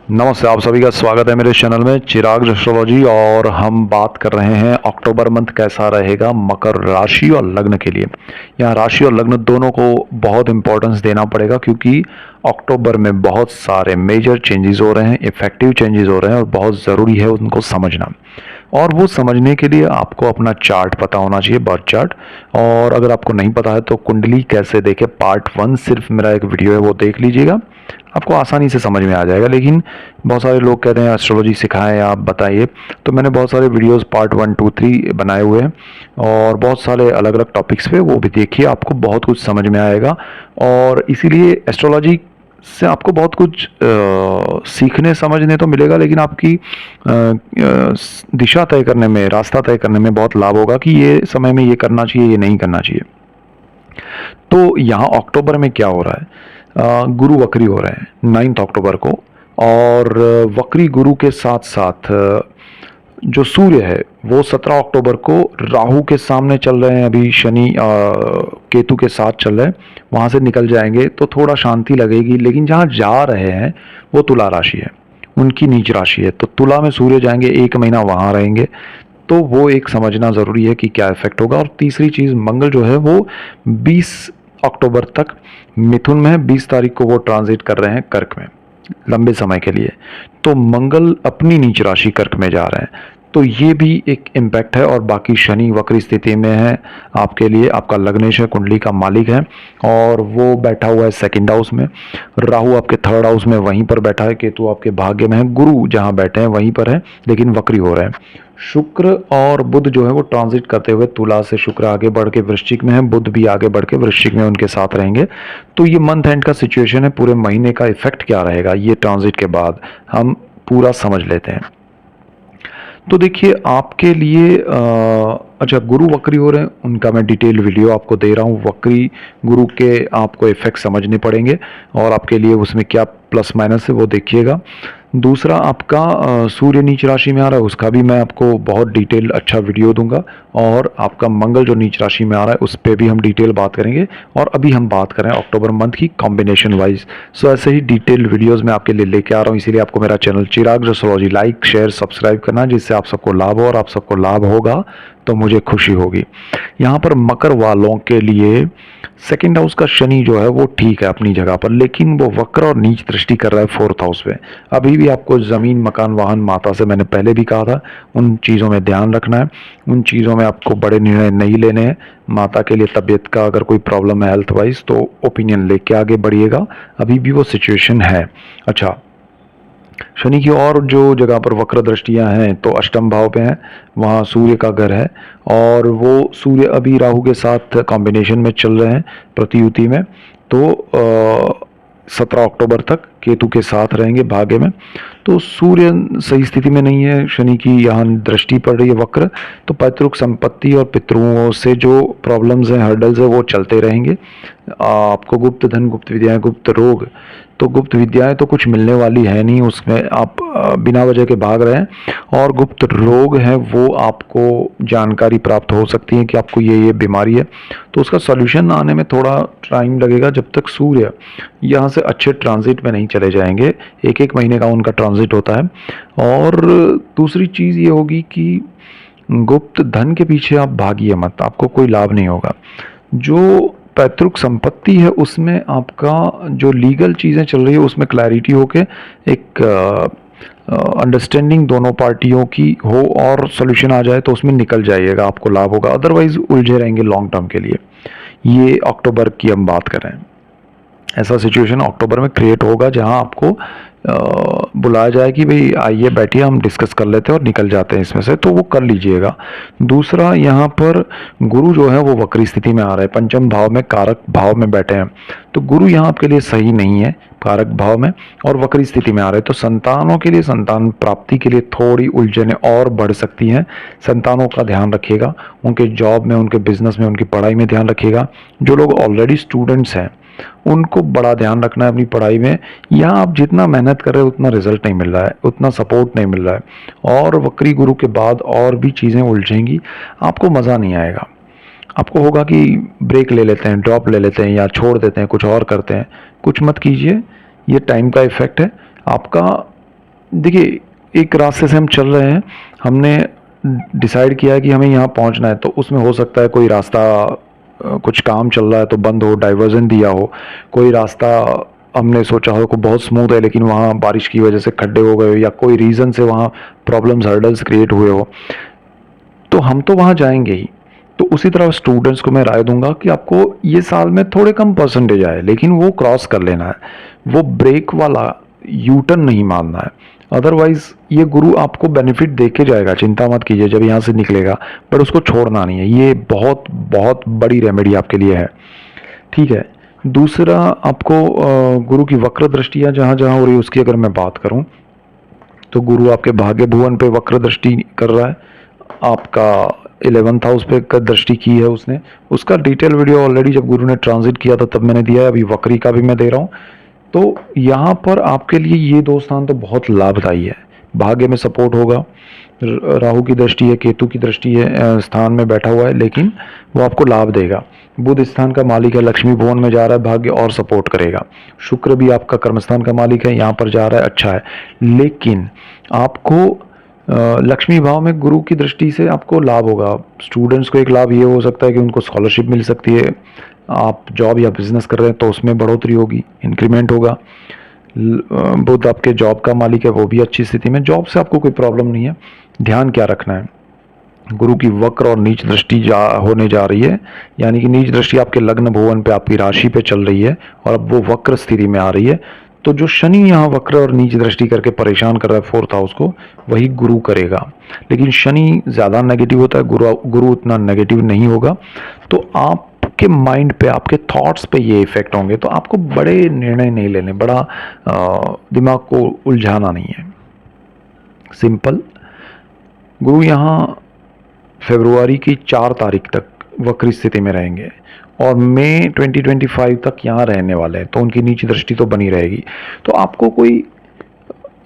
नमस्ते, आप सभी का स्वागत है मेरे चैनल में चिराग एस्ट्रोलॉजी। और हम बात कर रहे हैं अक्टूबर मंथ कैसा रहेगा मकर राशि और लग्न के लिए। यहाँ राशि और लग्न दोनों को बहुत इंपॉर्टेंस देना पड़ेगा, क्योंकि अक्टूबर में बहुत सारे मेजर चेंजेस हो रहे हैं, इफेक्टिव चेंजेस हो रहे हैं और बहुत ज़रूरी है उनको समझना। और वो समझने के लिए आपको अपना चार्ट पता होना चाहिए, बर्थ चार्ट। और अगर आपको नहीं पता है तो कुंडली कैसे देखें पार्ट 1 सिर्फ मेरा एक वीडियो है, वो देख लीजिएगा, आपको आसानी से समझ में आ जाएगा। लेकिन बहुत सारे लोग कहते हैं एस्ट्रोलॉजी सिखाएं आप बताइए, तो मैंने बहुत सारे वीडियोस पार्ट 1, 2, 3 बनाए हुए हैं और बहुत सारे अलग अलग टॉपिक्स पे, वो भी देखिए, आपको बहुत कुछ समझ में आएगा। और इसीलिए एस्ट्रोलॉजी से आपको बहुत कुछ सीखने समझने तो मिलेगा, लेकिन आपकी दिशा तय करने में, रास्ता तय करने में बहुत लाभ होगा कि ये समय में ये करना चाहिए, ये नहीं करना चाहिए। तो यहाँ अक्टूबर में क्या हो रहा है, गुरु वक्री हो रहे हैं 9 अक्टूबर को। और वक्री गुरु के साथ साथ जो सूर्य है वो 17 अक्टूबर को राहु के सामने चल रहे हैं। अभी शनि केतु के साथ चल रहे हैं, वहाँ से निकल जाएंगे तो थोड़ा शांति लगेगी। लेकिन जहाँ जा रहे हैं वो तुला राशि है, उनकी नीच राशि है, तो तुला में सूर्य जाएंगे, 1 महीना वहाँ रहेंगे। तो वो एक समझना ज़रूरी है कि क्या इफेक्ट होगा। और तीसरी चीज़, मंगल जो है वो 20 अक्टूबर तक मिथुन में है, 20 तारीख को वो ट्रांजिट कर रहे हैं कर्क में लंबे समय के लिए। तो मंगल अपनी नीच राशि कर्क में जा रहे हैं, तो ये भी एक इम्पैक्ट है। और बाकी शनि वक्र स्थिति में है आपके लिए, आपका लग्नेश है, कुंडली का मालिक है, और वो बैठा हुआ है सेकंड हाउस में। राहु आपके थर्ड हाउस में वहीं पर बैठा है, केतु आपके भाग्य में है, गुरु जहाँ बैठे हैं वहीं पर है लेकिन वक्री हो रहे हैं। शुक्र और बुध जो है वो ट्रांजिट करते हुए तुला से शुक्र आगे बढ़ के वृश्चिक में है, बुध भी आगे बढ़ के वृश्चिक में उनके साथ रहेंगे। तो ये मंथ एंड का सिचुएशन है, पूरे महीने का इफेक्ट क्या रहेगा ये ट्रांजिट के बाद हम पूरा समझ लेते हैं। तो देखिए आपके लिए अच्छा, गुरु वक्री हो रहे हैं, उनका मैं डिटेल वीडियो आपको दे रहा हूँ। वक्री गुरु के आपको इफेक्ट समझने पड़ेंगे और आपके लिए उसमें क्या प्लस माइनस है वो देखिएगा। दूसरा, आपका सूर्य नीच राशि में आ रहा है, उसका भी मैं आपको बहुत डिटेल अच्छा वीडियो दूंगा। और आपका मंगल जो नीच राशि में आ रहा है उस पर भी हम डिटेल बात करेंगे। और अभी हम बात करें अक्टूबर मंथ की कॉम्बिनेशन वाइज। सो ऐसे ही डिटेल वीडियोस मैं आपके लिए लेके आ रहा हूँ, इसीलिए आपको मेरा चैनल चिराग एस्ट्रोलॉजी लाइक शेयर सब्सक्राइब करना, जिससे आप सबको लाभ हो। और आप सबको लाभ होगा तो मुझे खुशी होगी। यहाँ पर मकर वालों के लिए सेकंड हाउस का शनि जो है वो ठीक है अपनी जगह पर, लेकिन वो वक्र और नीच दृष्टि कर रहा है फोर्थ हाउस पे। अभी भी आपको जमीन मकान वाहन माता से मैंने पहले भी कहा था, उन चीज़ों में ध्यान रखना है, उन चीज़ों में आपको बड़े निर्णय नहीं लेने हैं। माता के लिए तबीयत का अगर कोई प्रॉब्लम है हेल्थ वाइज तो ओपिनियन लेके आगे बढ़िएगा, अभी भी वो सिचुएशन है। अच्छा, शनि की और जो जगह पर वक्र दृष्टियां हैं तो अष्टम भाव पे हैं, वहाँ सूर्य का घर है। और वो सूर्य अभी राहु के साथ कॉम्बिनेशन में चल रहे हैं प्रतियुति में। तो 17 अक्टूबर तक केतु के साथ रहेंगे भाग्य में। तो सूर्य सही स्थिति में नहीं है, शनि की यहाँ दृष्टि पड़ रही है वक्र। तो पैतृक संपत्ति और पितरों से जो प्रॉब्लम्स हैं, हर्डल्स है, वो चलते रहेंगे। आपको गुप्त धन, गुप्त विद्याएं, गुप्त रोग, तो गुप्त विद्याएं तो कुछ मिलने वाली है नहीं, उसमें आप बिना वजह के भाग रहे हैं। और गुप्त रोग है वो आपको जानकारी प्राप्त हो सकती है कि आपको ये बीमारी है, तो उसका सॉल्यूशन आने में थोड़ा टाइम लगेगा, जब तक सूर्य यहाँ से अच्छे ट्रांजिट में नहीं चले जाएंगे। 1-1 महीने का उनका ट्रांजिट होता है। और दूसरी चीज़ ये होगी कि गुप्त धन के पीछे आप भागिए मत, आपको कोई लाभ नहीं होगा। जो पैतृक संपत्ति है उसमें आपका जो लीगल चीज़ें चल रही है उसमें क्लैरिटी होके एक अंडरस्टैंडिंग दोनों पार्टियों की हो और सोल्यूशन आ जाए तो उसमें निकल जाइएगा, आपको लाभ होगा। अदरवाइज उलझे रहेंगे लॉन्ग टर्म के लिए। ये अक्टूबर की हम बात करें, ऐसा सिचुएशन अक्टूबर में क्रिएट होगा जहां आपको बुलाया जाए कि भाई आइए बैठिए हम डिस्कस कर लेते हैं और निकल जाते हैं इसमें से, तो वो कर लीजिएगा। दूसरा, यहाँ पर गुरु जो है वो वक्री स्थिति में आ रहा है, पंचम भाव में कारक भाव में बैठे हैं। तो गुरु यहाँ आपके लिए सही नहीं है कारक भाव में और वक्री स्थिति में आ रहे हैं। तो संतानों के लिए, संतान प्राप्ति के लिए थोड़ी उलझने और बढ़ सकती हैं। संतानों का ध्यान रखिएगा, उनके जॉब में, उनके बिजनेस में, उनकी पढ़ाई में ध्यान रखिएगा। जो लोग ऑलरेडी स्टूडेंट्स हैं उनको बड़ा ध्यान रखना है अपनी पढ़ाई में। यहाँ आप जितना मेहनत कर रहे हो उतना रिजल्ट नहीं मिल रहा है, उतना सपोर्ट नहीं मिल रहा है। और वक्री गुरु के बाद और भी चीज़ें उलझेंगी, आपको मज़ा नहीं आएगा। आपको होगा कि ब्रेक ले लेते हैं, ड्रॉप ले लेते हैं या छोड़ देते हैं, कुछ और करते हैं। कुछ मत कीजिए, ये टाइम का इफेक्ट है। आपका देखिए, एक रास्ते से हम चल रहे हैं, हमने डिसाइड किया है कि हमें यहाँ पहुँचना है, तो उसमें हो सकता है कोई रास्ता कुछ काम चल रहा है तो बंद हो, डाइवर्जन दिया हो, कोई रास्ता हमने सोचा हो कि बहुत स्मूथ है लेकिन वहाँ बारिश की वजह से खड्डे हो गए हो या कोई रीज़न से वहाँ प्रॉब्लम्स, हर्डल्स क्रिएट हुए हो, तो हम तो वहाँ जाएंगे ही। तो उसी तरह स्टूडेंट्स को मैं राय दूंगा कि आपको ये साल में थोड़े कम परसेंटेज आए लेकिन वो क्रॉस कर लेना है, वो ब्रेक वाला यू टर्न नहीं मारना है। अदरवाइज ये गुरु आपको बेनिफिट दे के जाएगा, चिंता मत कीजिए जब यहाँ से निकलेगा, पर उसको छोड़ना नहीं है। ये बहुत बहुत बड़ी रेमेडी आपके लिए है। ठीक है। दूसरा, आपको गुरु की वक्र दृष्टियाँ जहाँ जहाँ हो रही है उसकी अगर मैं बात करूँ, तो गुरु आपके भाग्य भुवन पे वक्र दृष्टि कर रहा है, आपका 11th हाउस पे का दृष्टि की है उसने। उसका डिटेल वीडियो ऑलरेडी जब गुरु ने ट्रांजिट किया था तब मैंने दिया है, अभी वक्री का भी मैं दे रहा हूँ। तो यहाँ पर आपके लिए ये दो स्थान तो बहुत लाभदायी है। भाग्य में सपोर्ट होगा, राहु की दृष्टि है, केतु की दृष्टि है, स्थान में बैठा हुआ है लेकिन वो आपको लाभ देगा। बुध स्थान का मालिक है, लक्ष्मी भवन में जा रहा है, भाग्य और सपोर्ट करेगा। शुक्र भी आपका कर्मस्थान का मालिक है, यहाँ पर जा रहा है, अच्छा है। लेकिन आपको लक्ष्मी भाव में गुरु की दृष्टि से आपको लाभ होगा। स्टूडेंट्स को एक लाभ ये हो सकता है कि उनको स्कॉलरशिप मिल सकती है। आप जॉब या बिजनेस कर रहे हैं तो उसमें बढ़ोतरी होगी, इंक्रीमेंट होगा। बुध आपके जॉब का मालिक है, वो भी अच्छी स्थिति में, जॉब से आपको कोई प्रॉब्लम नहीं है। ध्यान क्या रखना है, गुरु की वक्र और नीच दृष्टि होने जा रही है, यानी कि नीच दृष्टि आपके लग्न भुवन पे, आपकी राशि पे चल रही है और अब वो वक्र स्थिति में आ रही है। तो जो शनि यहाँ वक्र और नीच दृष्टि करके परेशान कर रहा है 4th हाउस को, वही गुरु करेगा। लेकिन शनि ज़्यादा नेगेटिव होता है, गुरु उतना नेगेटिव नहीं होगा। तो आपके माइंड पे, आपके थॉट्स पे ये इफेक्ट होंगे। तो आपको बड़े निर्णय नहीं लेने, बड़ा दिमाग को उलझाना नहीं है, सिंपल। गुरु यहाँ फरवरी की 4 तारीख तक वक्री स्थिति में रहेंगे और मई 2025 तक यहाँ रहने वाले हैं, तो उनकी नीची दृष्टि तो बनी रहेगी। तो आपको कोई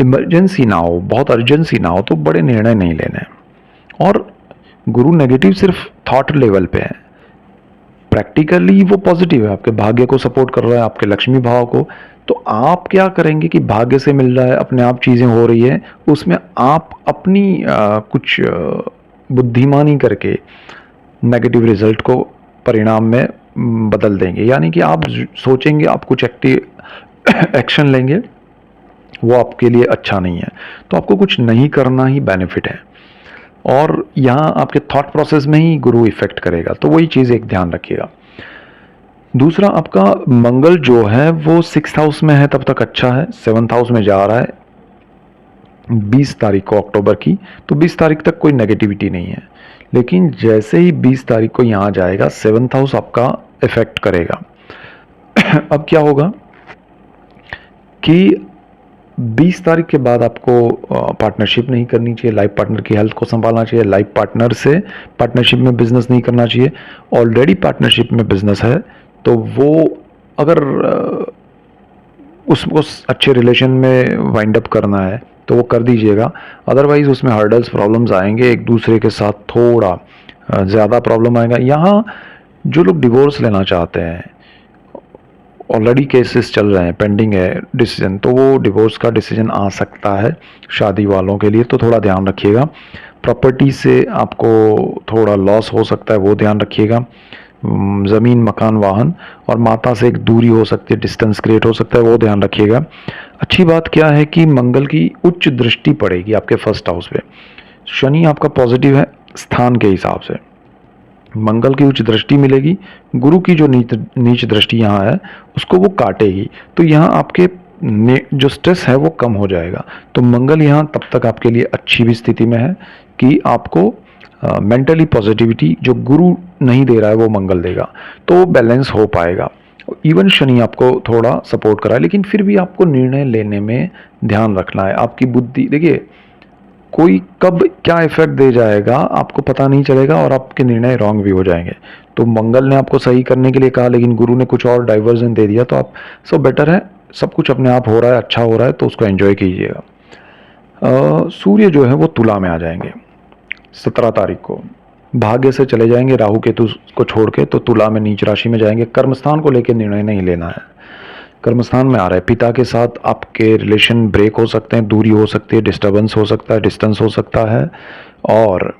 इमरजेंसी ना हो, बहुत अर्जेंसी ना हो, तो बड़े निर्णय नहीं लेने हैं। और गुरु नेगेटिव सिर्फ थॉट लेवल पे है, प्रैक्टिकली वो पॉजिटिव है, आपके भाग्य को सपोर्ट कर रहा है, आपके लक्ष्मी भाव को। तो आप क्या करेंगे कि भाग्य से मिल रहा है, अपने आप चीज़ें हो रही है, उसमें आप अपनी कुछ बुद्धिमानी करके नेगेटिव रिजल्ट को परिणाम में बदल देंगे। यानी कि आप सोचेंगे, आप कुछ एक्शन लेंगे, वो आपके लिए अच्छा नहीं है। तो आपको कुछ नहीं करना ही बेनिफिट है, और यहाँ आपके थॉट प्रोसेस में ही गुरु इफेक्ट करेगा। तो वही चीज़ एक ध्यान रखिएगा। दूसरा, आपका मंगल जो है वो 6th हाउस में है, तब तक अच्छा है। 7th हाउस में जा रहा है 20 तारीख को अक्टूबर की, तो 20 तारीख तक कोई नेगेटिविटी नहीं है। लेकिन जैसे ही 20 तारीख को यहाँ जाएगा, 7th हाउस आपका इफेक्ट करेगा। अब क्या होगा कि 20 तारीख के बाद आपको पार्टनरशिप नहीं करनी चाहिए, लाइफ पार्टनर की हेल्थ को संभालना चाहिए, लाइफ पार्टनर से पार्टनरशिप में बिजनेस नहीं करना चाहिए। ऑलरेडी पार्टनरशिप में बिजनेस है तो वो अगर उसको अच्छे रिलेशन में वाइंड अप करना है तो वो कर दीजिएगा। अदरवाइज उसमें हर्डल्स, प्रॉब्लम्स आएंगे, एक दूसरे के साथ थोड़ा ज़्यादा प्रॉब्लम आएगा। यहाँ जो लोग डिवोर्स लेना चाहते हैं, ऑलरेडी केसेस चल रहे हैं, पेंडिंग है डिसीजन, तो वो डिवोर्स का डिसीजन आ सकता है शादी वालों के लिए, तो थोड़ा ध्यान रखिएगा। प्रॉपर्टी से आपको थोड़ा लॉस हो सकता है, वो ध्यान रखिएगा। ज़मीन, मकान, वाहन और माता से एक दूरी हो सकती है, डिस्टेंस क्रिएट हो सकता है, वो ध्यान रखिएगा। अच्छी बात क्या है कि मंगल की उच्च दृष्टि पड़ेगी आपके 1st हाउस पे। शनि आपका पॉजिटिव है स्थान के हिसाब से, मंगल की उच्च दृष्टि मिलेगी, गुरु की जो नीच दृष्टि यहाँ है उसको वो काटेगी। तो यहाँ आपके जो स्ट्रेस है वो कम हो जाएगा। तो मंगल यहाँ तब तक आपके लिए अच्छी भी स्थिति में है कि आपको मेंटली पॉजिटिविटी जो गुरु नहीं दे रहा है वो मंगल देगा, तो बैलेंस हो पाएगा। इवन शनि आपको थोड़ा सपोर्ट करा है, लेकिन फिर भी आपको निर्णय लेने में ध्यान रखना है। आपकी बुद्धि, देखिए कोई कब क्या इफेक्ट दे जाएगा आपको पता नहीं चलेगा और आपके निर्णय रॉन्ग भी हो जाएंगे। तो मंगल ने आपको सही करने के लिए कहा लेकिन गुरु ने कुछ और डाइवर्जन दे दिया, तो आप सब बेटर है, सब कुछ अपने आप हो रहा है, अच्छा हो रहा है, तो उसको एंजॉय कीजिएगा। सूर्य जो है वो तुला में आ जाएंगे 17 तारीख को, भाग्य से चले जाएंगे राहु केतु को छोड़ के, तो तुला में नीच राशि में जाएंगे। कर्मस्थान को लेकर निर्णय नहीं लेना है, कर्मस्थान में आ रहा है, पिता के साथ आपके रिलेशन ब्रेक हो सकते हैं, दूरी हो सकती है, डिस्टर्बेंस हो सकता है, डिस्टेंस हो सकता है, और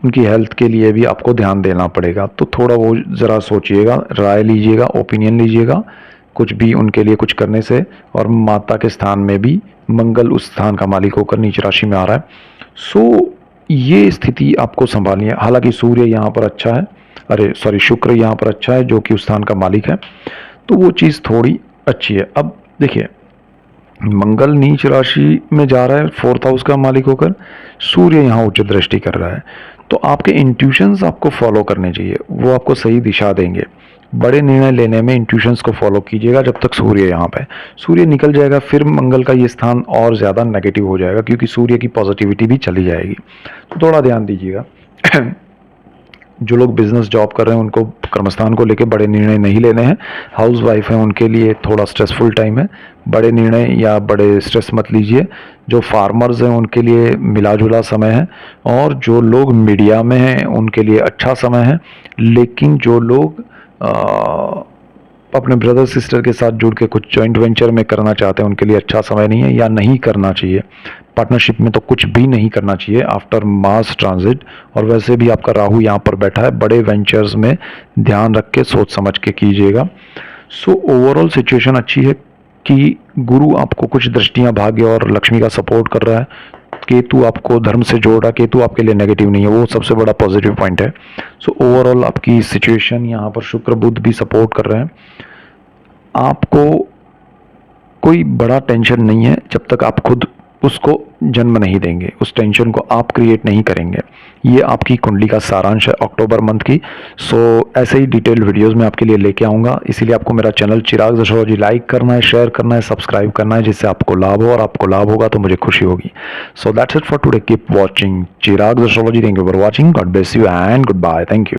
उनकी हेल्थ के लिए भी आपको ध्यान देना पड़ेगा। तो थोड़ा वो ज़रा सोचिएगा, राय लीजिएगा, ओपिनियन लीजिएगा कुछ भी उनके लिए कुछ करने से। और माता के स्थान में भी मंगल उस स्थान का मालिक होकर नीच राशि में आ रहा है। सो ये स्थिति आपको संभालनी है। हालांकि सूर्य यहाँ पर अच्छा है, अरे सॉरी, शुक्र यहाँ पर अच्छा है जो कि उस स्थान का मालिक है, तो वो चीज़ थोड़ी अच्छी है। अब देखिए, मंगल नीच राशि में जा रहा है, फोर्थ हाउस का मालिक होकर, सूर्य यहाँ उच्च दृष्टि कर रहा है। तो आपके इंट्यूशंस आपको फॉलो करने चाहिए, वो आपको सही दिशा देंगे। बड़े निर्णय लेने में इंट्यूशंस को फॉलो कीजिएगा जब तक सूर्य यहाँ पे। सूर्य निकल जाएगा फिर मंगल का ये स्थान और ज़्यादा नेगेटिव हो जाएगा, क्योंकि सूर्य की पॉजिटिविटी भी चली जाएगी। तो थोड़ा ध्यान दीजिएगा। जो लोग बिजनेस जॉब कर रहे हैं उनको कर्मस्थान को लेके बड़े निर्णय नहीं लेने हैं। हाउस वाइफ है उनके लिए थोड़ा स्ट्रेसफुल टाइम है, बड़े निर्णय या बड़े स्ट्रेस मत लीजिए। जो फार्मर्स हैं उनके लिए मिला जुला समय है, और जो लोग मीडिया में हैं उनके लिए अच्छा समय है। लेकिन जो लोग अपने ब्रदर सिस्टर के साथ जुड़ के कुछ जॉइंट वेंचर में करना चाहते हैं उनके लिए अच्छा समय नहीं है, या नहीं करना चाहिए। पार्टनरशिप में तो कुछ भी नहीं करना चाहिए आफ्टर मार्स ट्रांजिट। और वैसे भी आपका राहु यहाँ पर बैठा है, बड़े वेंचर्स में ध्यान रख के सोच समझ के कीजिएगा। सो ओवरऑल सिचुएशन अच्छी है कि गुरु आपको कुछ दृष्टियां भाग्य और लक्ष्मी का सपोर्ट कर रहा है। केतु आपको धर्म से जोड़ रहा है, केतु आपके लिए नेगेटिव नहीं है, वो सबसे बड़ा पॉजिटिव पॉइंट है। सो ओवरऑल आपकी सिचुएशन यहाँ पर शुक्र बुध भी सपोर्ट कर रहे हैं। आपको कोई बड़ा टेंशन नहीं है जब तक आप खुद उसको जन्म नहीं देंगे, उस टेंशन को आप क्रिएट नहीं करेंगे। ये आपकी कुंडली का सारांश है अक्टूबर मंथ की। सो ऐसे ही डिटेल्ड वीडियोस मैं आपके लिए लेके आऊँगा, इसीलिए आपको मेरा चैनल चिराग एस्ट्रोलॉजी लाइक करना है, शेयर करना है, सब्सक्राइब करना है, जिससे आपको लाभ हो, और आपको लाभ होगा तो मुझे खुशी होगी। So that's it for today, keep watching Chirag astrology. Thank you for watching, God bless you and good bye, thank you.